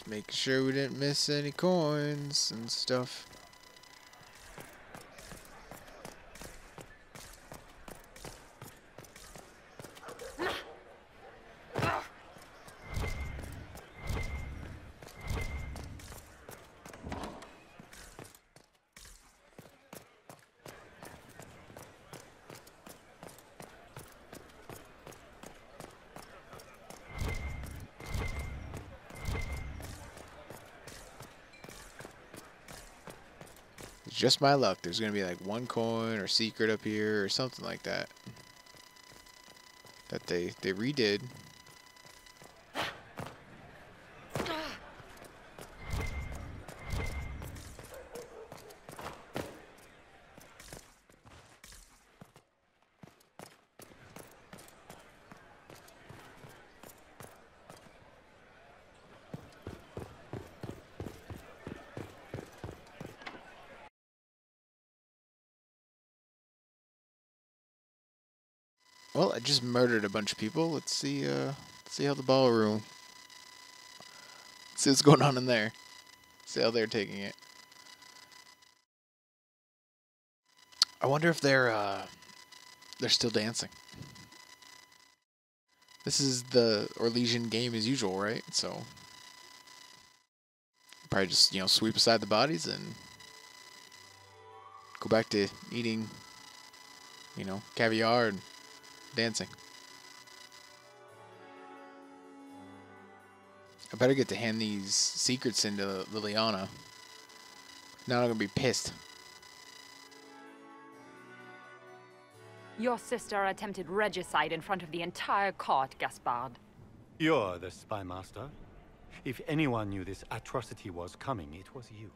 Just making sure we didn't miss any coins and stuff. Just my luck. There's gonna be like one coin or secret up here or something like that. That they redid. Well, I just murdered a bunch of people. Let's see how the ballroom. See what's going on in there. See how they're taking it. I wonder if they're still dancing. This is the Orlesian game as usual, right? So probably just, sweep aside the bodies and go back to eating, caviar and dancing. I better get to hand these secrets into Liliana. Now I'm gonna be pissed. Your sister attempted regicide in front of the entire court, Gaspard. You're the spy master. If anyone knew this atrocity was coming, it was you.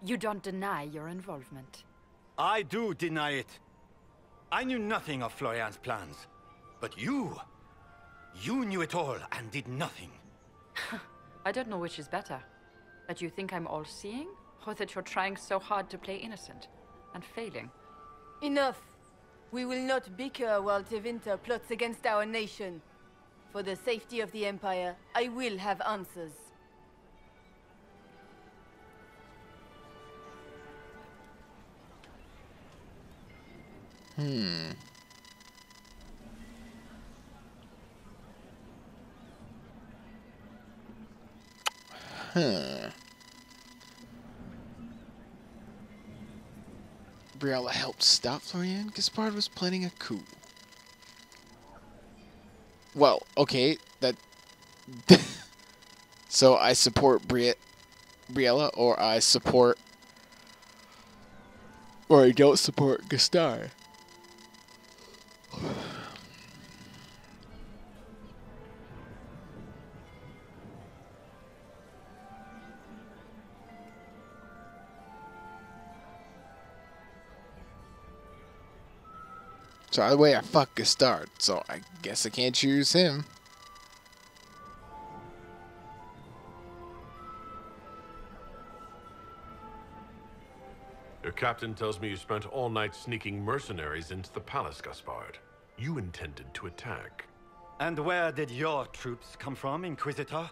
You don't deny your involvement. I do deny it. I knew nothing of Florian's plans. But you knew it all and did nothing. I don't know which is better. That you think I'm all-seeing, or that you're trying so hard to play innocent and failing. Enough. We will not bicker while Tevinter plots against our nation. For the safety of the Empire, I will have answers. Briella helped stop Florian. Gaspard was planning a coup. Well, okay, that... So I support Briella, or I support... Or I don't support Gaspard. So either way, I fuck Gaspard, so I guess I can't choose him. Your captain tells me you spent all night sneaking mercenaries into the palace, Gaspard. You intended to attack. And where did your troops come from, Inquisitor?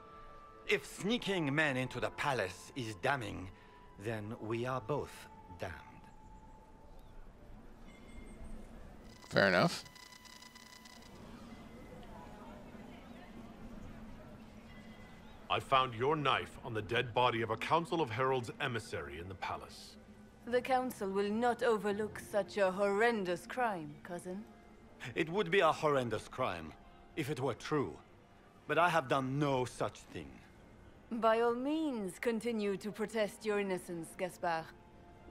If sneaking men into the palace is damning, then we are both damned. Fair enough. I found your knife on the dead body of a Council of Heralds emissary in the palace. The Council will not overlook such a horrendous crime, cousin. It would be a horrendous crime, if it were true. But I have done no such thing. By all means, continue to protest your innocence, Gaspard.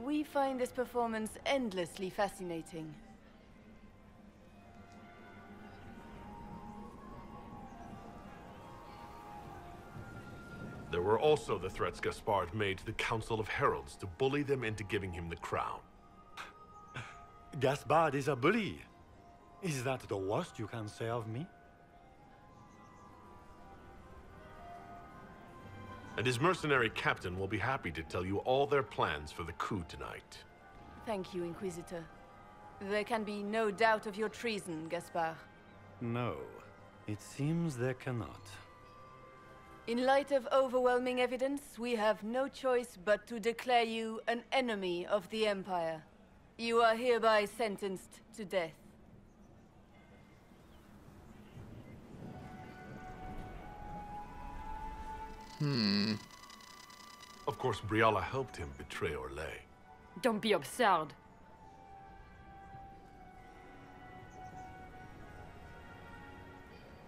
We find this performance endlessly fascinating. There were also the threats Gaspard made to the Council of Heralds to bully them into giving him the crown. Gaspard is a bully. Is that the worst you can say of me? And his mercenary captain will be happy to tell you all their plans for the coup tonight. Thank you, Inquisitor. There can be no doubt of your treason, Gaspard. No, it seems there cannot. In light of overwhelming evidence, we have no choice but to declare you an enemy of the Empire. You are hereby sentenced to death. Of course, Briala helped him betray Orlais. Don't be absurd.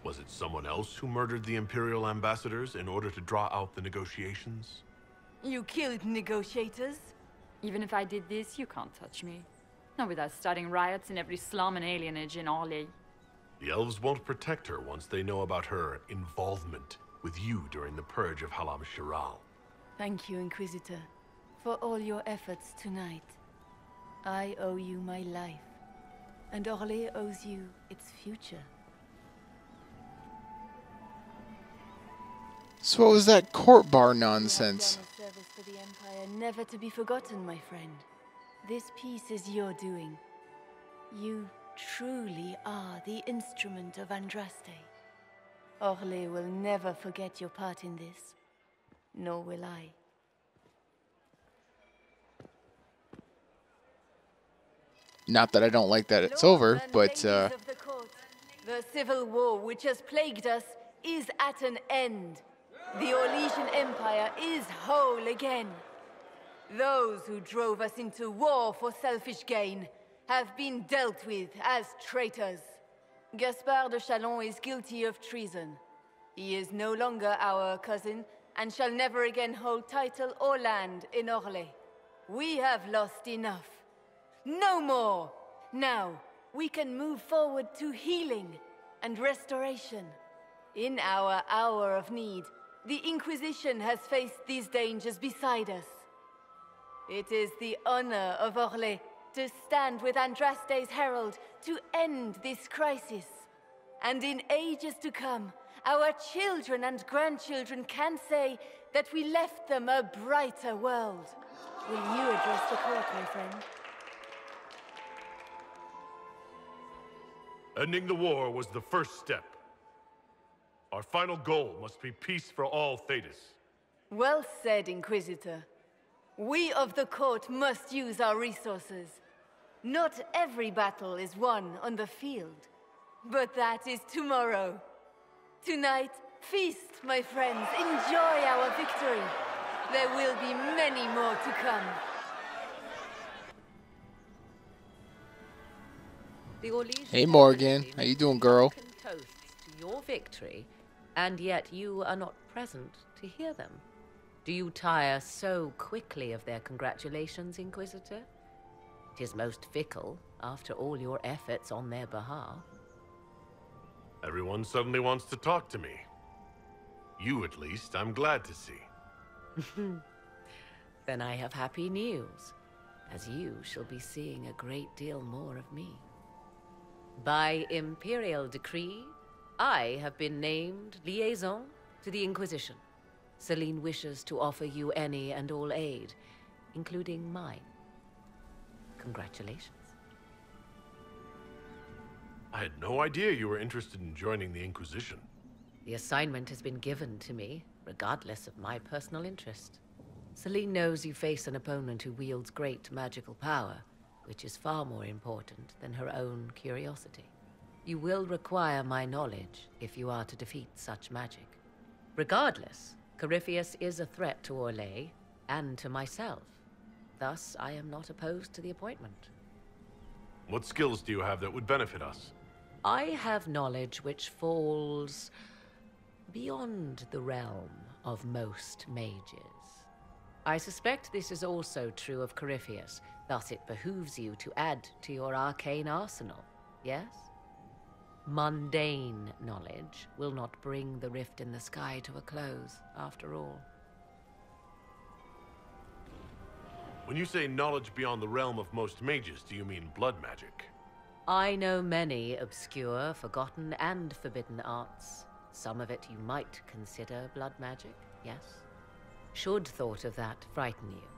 Was it someone else who murdered the Imperial ambassadors in order to draw out the negotiations? You killed negotiators? Even if I did this, you can't touch me. Not without starting riots in every slum and alienage in Orlais. The elves won't protect her once they know about her involvement with you during the purge of Halam Shiral. Thank you, Inquisitor, for all your efforts tonight. I owe you my life, and Orlais owes you its future. So what was that court bar nonsense? You have done a service for the Empire never to be forgotten, my friend. This piece is your doing. You truly are the instrument of Andraste. Orlais will never forget your part in this. Nor will I. Not that I don't like that it's over, but The civil war which has plagued us is at an end. The Orlesian Empire is whole again. Those who drove us into war for selfish gain have been dealt with as traitors. Gaspard de Chalon is guilty of treason. He is no longer our cousin and shall never again hold title or land in Orlais. We have lost enough. No more! Now, we can move forward to healing and restoration. In our hour of need, the Inquisition has faced these dangers beside us. It is the honor of Orlais to stand with Andraste's herald to end this crisis. And in ages to come, our children and grandchildren can say that we left them a brighter world. Will you address the court, my friend? Ending the war was the first step. Our final goal must be peace for all Thedas. Well said, Inquisitor. We of the court must use our resources. Not every battle is won on the field, but that is tomorrow. Tonight, feast, my friends. Enjoy our victory. There will be many more to come. Hey Morgan, how you doing, girl? Toasts to your victory, and yet you are not present to hear them. Do you tire so quickly of their congratulations, Inquisitor? It is most fickle, after all your efforts on their behalf. Everyone suddenly wants to talk to me. You, at least, I'm glad to see. Then I have happy news, as you shall be seeing a great deal more of me. By Imperial decree, I have been named liaison to the Inquisition. Celine wishes to offer you any and all aid, including mine. Congratulations. I had no idea you were interested in joining the Inquisition. The assignment has been given to me, regardless of my personal interest. Celine knows you face an opponent who wields great magical power, which is far more important than her own curiosity. You will require my knowledge if you are to defeat such magic. Regardless, Corypheus is a threat to Orlais and to myself. Thus, I am not opposed to the appointment. What skills do you have that would benefit us? I have knowledge which falls beyond the realm of most mages. I suspect this is also true of Corypheus, thus it behooves you to add to your arcane arsenal, yes? Mundane knowledge will not bring the rift in the sky to a close, after all. When you say knowledge beyond the realm of most mages, do you mean blood magic? I know many obscure, forgotten, and forbidden arts. Some of it you might consider blood magic, yes? Should thought of that frighten you,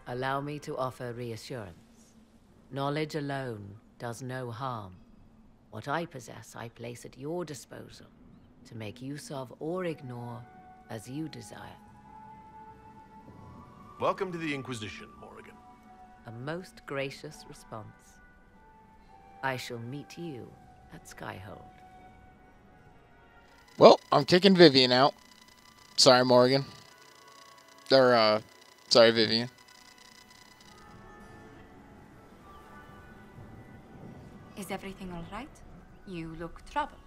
allow me to offer reassurance. Knowledge alone does no harm. What I possess, I place at your disposal to make use of or ignore as you desire. Welcome to the Inquisition, Morrigan. A most gracious response. I shall meet you at Skyhold. Well, I'm kicking Vivian out. Sorry, Morgan. Or, sorry, Vivian. Is everything all right? You look troubled.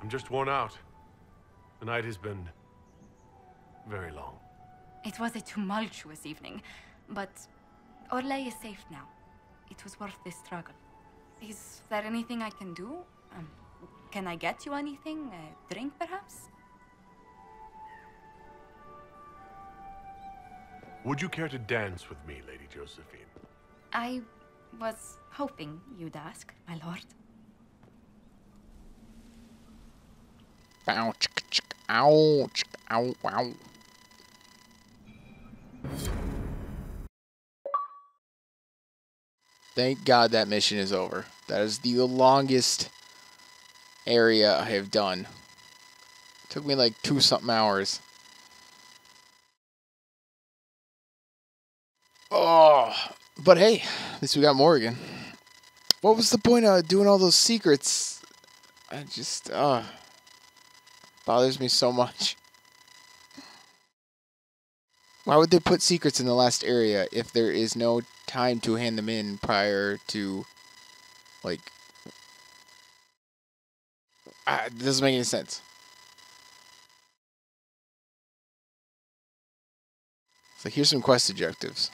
I'm just worn out. The night has been very long. It was a tumultuous evening, but Orlais is safe now. It was worth the struggle. Is there anything I can do? Can I get you anything? A drink, perhaps? Would you care to dance with me, Lady Josephine? I was hoping you'd ask, my lord. Ow, ow, ow, ow. Thank God that mission is over. That is the longest area I have done. It took me like 2-something hours. Oh, but hey, at least we got Morrigan. What was the point of doing all those secrets? I just, bothers me so much. Why would they put secrets in the last area if there is no time to hand them in prior to, like, it doesn't make any sense. So here's some quest objectives.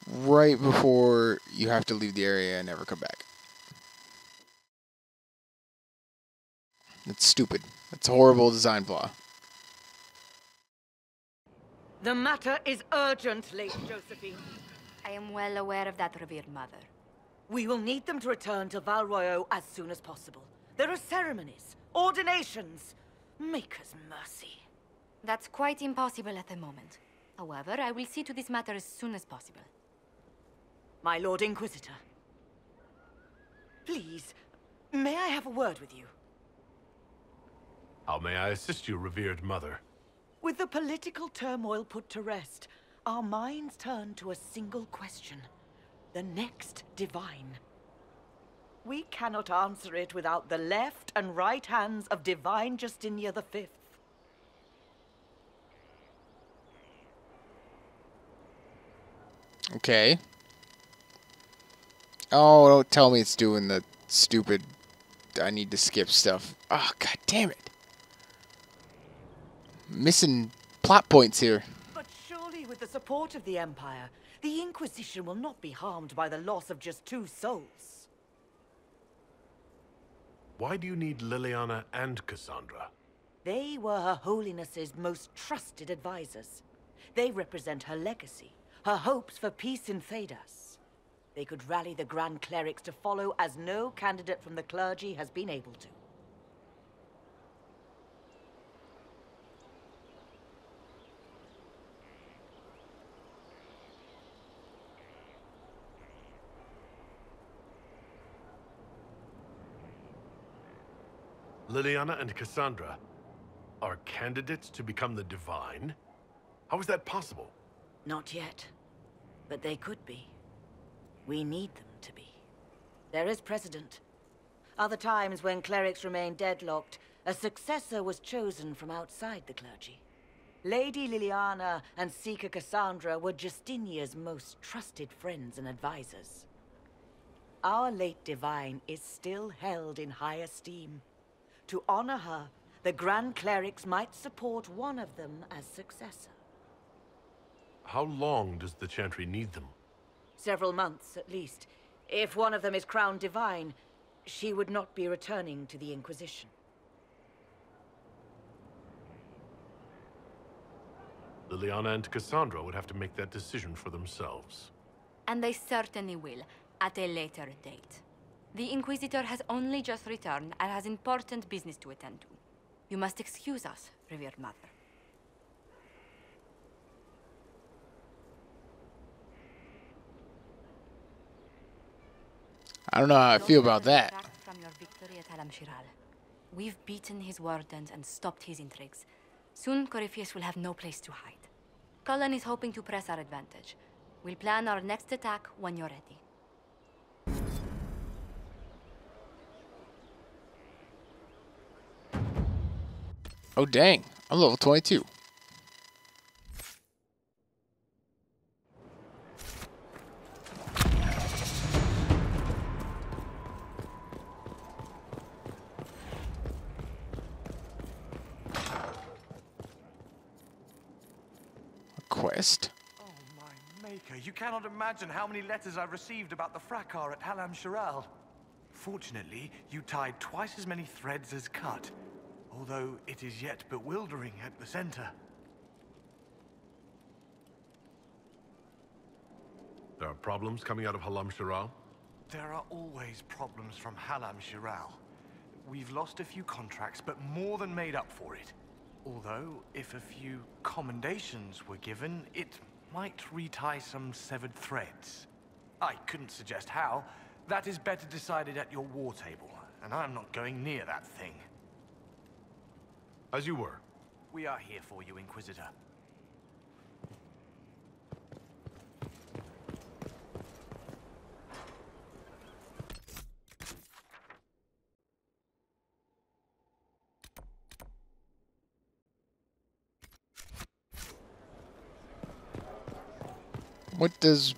Right before you have to leave the area and never come back. It's stupid. It's a horrible design flaw. The matter is urgent, Lady Josephine. I am well aware of that, revered mother. We will need them to return to Val Royeaux as soon as possible. There are ceremonies, ordinations. Maker's mercy. That's quite impossible at the moment. However, I will see to this matter as soon as possible. My Lord Inquisitor. Please, may I have a word with you? How may I assist you, revered mother? With the political turmoil put to rest, our minds turn to a single question. The next divine. We cannot answer it without the left and right hands of Divine Justinia V. Okay. Oh, don't tell me it's doing the stupid I need to skip stuff. Oh, god damn it. Missing plot points here. But surely with the support of the Empire, the Inquisition will not be harmed by the loss of just 2 souls. Why do you need Liliana and Cassandra? They were Her Holiness's most trusted advisors. They represent her legacy, her hopes for peace in Thedas. They could rally the Grand Clerics to follow as no candidate from the clergy has been able to. Liliana and Cassandra are candidates to become the Divine? How is that possible? Not yet, but they could be. We need them to be. There is precedent. Other times when clerics remained deadlocked, a successor was chosen from outside the clergy. Lady Liliana and Seeker Cassandra were Justinia's most trusted friends and advisors. Our late Divine is still held in high esteem. To honor her, the Grand Clerics might support one of them as successor. How long does the Chantry need them? Several months, at least. If one of them is crowned Divine, she would not be returning to the Inquisition. Liliana and Cassandra would have to make that decision for themselves. And they certainly will, at a later date. The Inquisitor has only just returned and has important business to attend to. You must excuse us, revered mother. I don't know how I feel about that. From your victory at Alam-Shiral. We've beaten his wardens and stopped his intrigues. Soon, Corypheus will have no place to hide. Cullen is hoping to press our advantage. We'll plan our next attack when you're ready. Oh dang, I'm level 22. A quest? Oh, my maker, you cannot imagine how many letters I've received about the fracas at Alam-Shiral. Fortunately, you tied twice as many threads as cut, although it is yet bewildering at the center. There are problems coming out of Alam-Shiral? There are always problems from Alam-Shiral. We've lost a few contracts, but more than made up for it. Although, if a few commendations were given, it might retie some severed threads. I couldn't suggest how. That is better decided at your war table, and I'm not going near that thing. As you were. We are here for you, Inquisitor. What does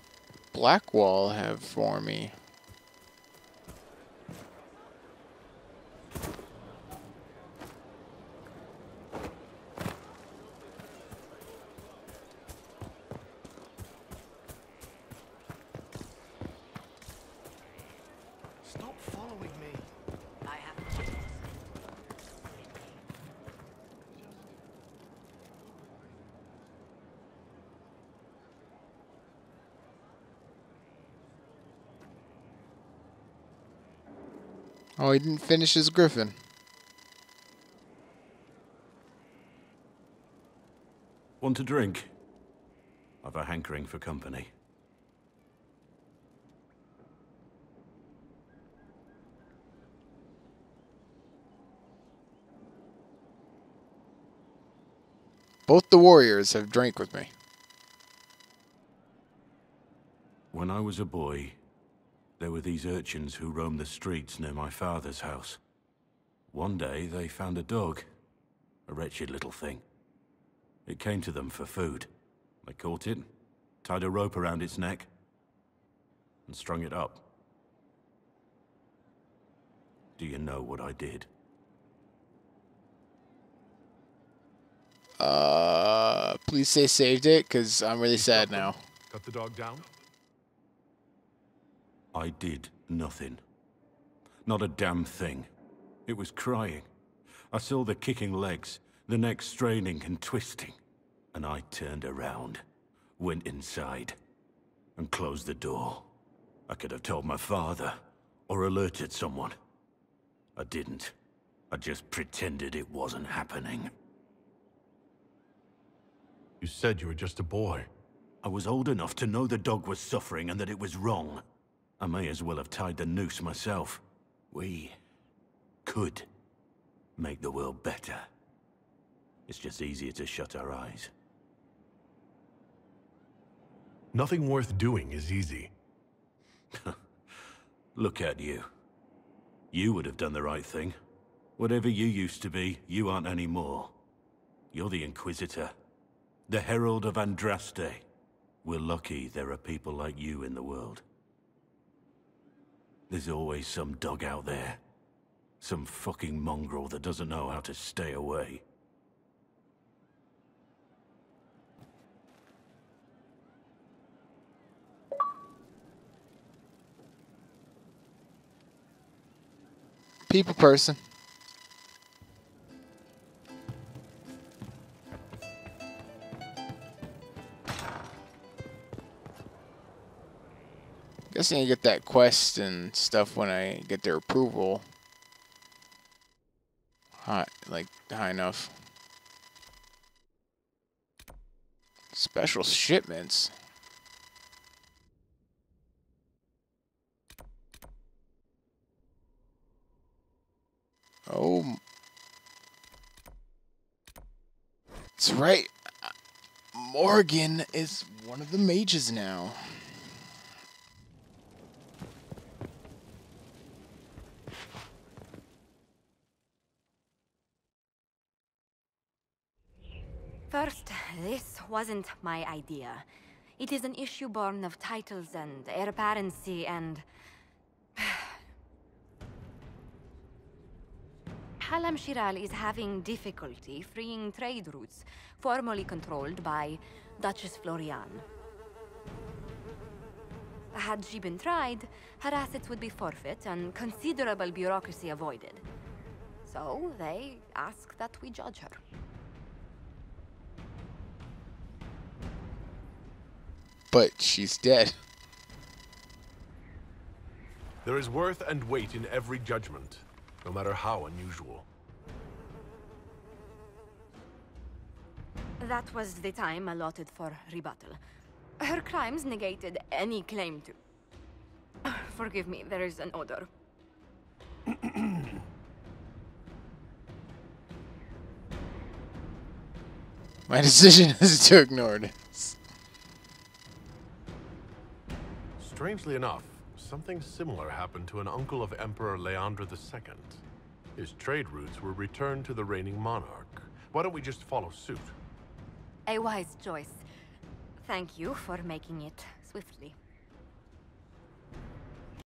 Blackwall have for me? Stop following me. I have. Oh, he didn't finish his griffin. Want a drink? I've a hankering for company. Both the warriors have drank with me. When I was a boy, there were these urchins who roamed the streets near my father's house. One day, they found a dog. A wretched little thing. It came to them for food. They caught it, tied a rope around its neck, and strung it up. Do you know what I did? Please say saved it, because I'm really sad now. Cut the dog down? I did nothing. Not a damn thing. It was crying. I saw the kicking legs, the neck straining and twisting. And I turned around, went inside, and closed the door. I could have told my father, or alerted someone. I didn't. I just pretended it wasn't happening. You said you were just a boy. I was old enough to know the dog was suffering and that it was wrong. I may as well have tied the noose myself. We could make the world better. It's just easier to shut our eyes. Nothing worth doing is easy. Look at you. You would have done the right thing. Whatever you used to be, you aren't anymore. You're the Inquisitor. The Herald of Andraste. We're lucky there are people like you in the world. There's always some dog out there. Some fucking mongrel that doesn't know how to stay away. People person. Guessing I get that quest and stuff when I get their approval. High enough. Special shipments. Oh. That's right. Morgan is one of the mages now. First, this wasn't my idea. It is an issue born of titles and heir apparency and... Halam Shiral is having difficulty freeing trade routes formerly controlled by Duchess Florian. Had she been tried, her assets would be forfeit and considerable bureaucracy avoided. So they ask that we judge her. But she's dead. There is worth and weight in every judgment, no matter how unusual. That was the time allotted for rebuttal. Her crimes negated any claim to... Forgive me, there is an odor. My decision is to ignore this. Strangely enough, something similar happened to an uncle of Emperor Leandra II. His trade routes were returned to the reigning monarch. Why don't we just follow suit? A wise choice. Thank you for making it swiftly.